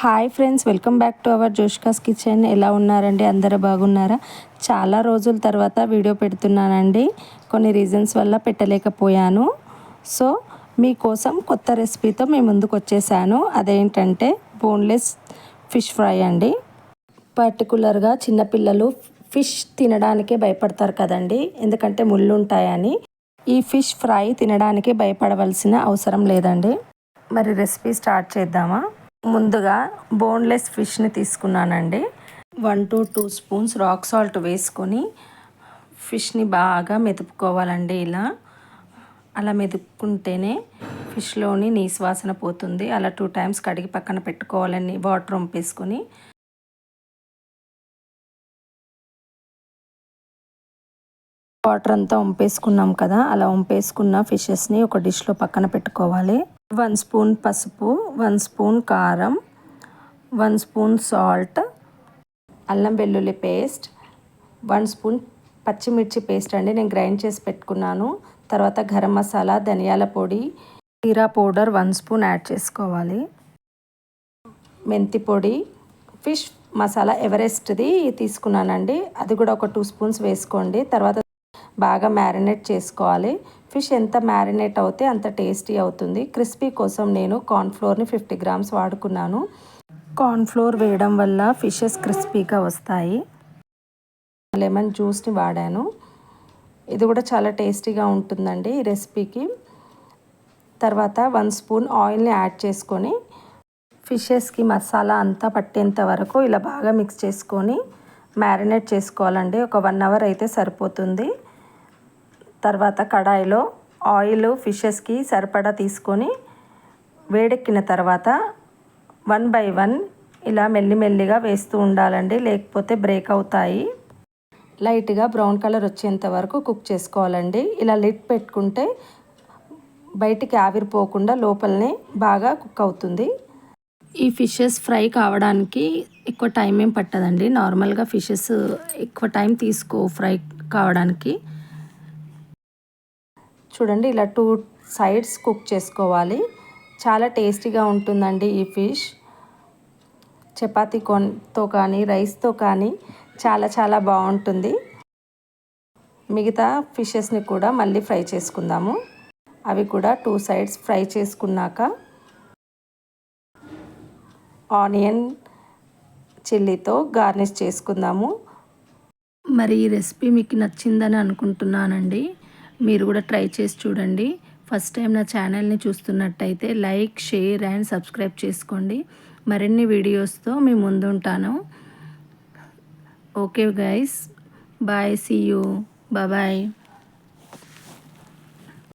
Hi friends, welcome back to our జోష్కాస్ kitchen. ఎలా ఉన్నారండి? అందరూ బాగున్నారా? చాలా రోజుల తర్వాత వీడియో పెడుతున్నానండి. కొన్ని రీజన్స్ వల్ల పెట్టలేకపోయాను. సో మీకోసం కొత్త రెసిపీతో మీ ముందుకు వచ్చేసాను. అదేంటంటే బోన్లెస్ ఫిష్ ఫ్రై అండి. పర్టికులర్గా చిన్నపిల్లలు ఫిష్ తినడానికే భయపడతారు కదండి, ఎందుకంటే ముళ్ళు ఉంటాయని. ఈ ఫిష్ ఫ్రై తినడానికి భయపడవలసిన అవసరం లేదండి. మరి రెసిపీ స్టార్ట్ చేద్దామా? ముందుగా బోన్లెస్ ఫిష్ని తీసుకున్నానండి. 1 to 2 స్పూన్స్ రాక్ సాల్ట్ వేసుకొని ఫిష్ని బాగా మెదుపుకోవాలండి. అలా మెదుపుకుంటేనే ఫిష్లోని నీసు వాసన పోతుంది. అలా 2 times కడిగి పక్కన పెట్టుకోవాలండి, వాటర్ వంపేసుకొని. వాటర్ అంతా వంపేసుకున్నాం కదా, అలా వంపేసుకున్న ఫిషెస్ని ఒక డిష్లో పక్కన పెట్టుకోవాలి. 1 స్పూన్ పసుపు, 1 స్పూన్ కారం, 1 స్పూన్ సాల్ట్, అల్లం వెల్లుల్లి పేస్ట్, 1 స్పూన్ పచ్చిమిర్చి పేస్ట్ అండి, నేను గ్రైండ్ చేసి పెట్టుకున్నాను. తర్వాత గరం మసాలా, ధనియాల పొడి, జీరా పౌడర్ 1 స్పూన్ యాడ్ చేసుకోవాలి. మెంతి పొడి, ఫిష్ మసాలా ఎవరెస్ట్ది తీసుకున్నానండి, అది కూడా ఒక 2 స్పూన్స్ వేసుకోండి. తర్వాత బాగా మ్యారినేట్ చేసుకోవాలి. ఫిష్ ఎంత మ్యారినేట్ అవుతే అంత టేస్టీ అవుతుంది. క్రిస్పీ కోసం నేను కార్న్ఫ్లోర్ని 50 grams వాడుకున్నాను. కార్న్ఫ్లోర్ వేయడం వల్ల ఫిషెస్ క్రిస్పీగా వస్తాయి. లెమన్ జ్యూస్ని వాడాను. ఇది కూడా చాలా టేస్టీగా ఉంటుందండి ఈ రెసిపీకి. తర్వాత 1 స్పూన్ ఆయిల్ని యాడ్ చేసుకొని ఫిషెస్కి మసాలా అంతా పట్టేంత వరకు ఇలా బాగా మిక్స్ చేసుకొని మ్యారినేట్ చేసుకోవాలండి. ఒక 1 hour అయితే సరిపోతుంది. తర్వాత కడాయిలో ఆయిల్ ఫిషెస్కి సరిపడా తీసుకొని వేడెక్కిన తర్వాత 1 by 1 ఇలా మెల్లిమెల్లిగా వేస్తూ ఉండాలండి, లేకపోతే బ్రేక్ అవుతాయి. లైట్గా బ్రౌన్ కలర్ వచ్చేంత వరకు కుక్ చేసుకోవాలండి. ఇలా లిడ్ పెట్టుకుంటే బయటికి ఆవిరిపోకుండా లోపలనే బాగా కుక్ అవుతుంది. ఈ ఫిషెస్ ఫ్రై కావడానికి ఎక్కువ టైం ఏం పట్టదండి. నార్మల్గా ఫిషెస్ ఎక్కువ టైం ఫ్రై కావడానికి. చూడండి, ఇలా 2 sides కుక్ చేసుకోవాలి. చాలా టేస్టీగా ఉంటుందండి ఈ ఫిష్. చపాతీతో కానీ రైస్తో కానీ చాలా చాలా బాగుంటుంది. మిగతా ఫిషెస్ని కూడా మళ్ళీ ఫ్రై చేసుకుందాము. అవి కూడా 2 sides ఫ్రై చేసుకున్నాక ఆనియన్ చిల్లీతో గార్నిష్ చేసుకుందాము. మరి ఈ రెసిపీ మీకు నచ్చిందని అనుకుంటున్నానండి. మీరు కూడా ట్రై చేసి చూడండి. ఫస్ట్ టైం నా ఛానల్ని చూస్తున్నట్టయితే లైక్, షేర్ అండ్ సబ్స్క్రైబ్ చేసుకోండి. మరిన్ని వీడియోస్తో మీ ముందు ఉంటాను. Okay guys, bye, see you, bye.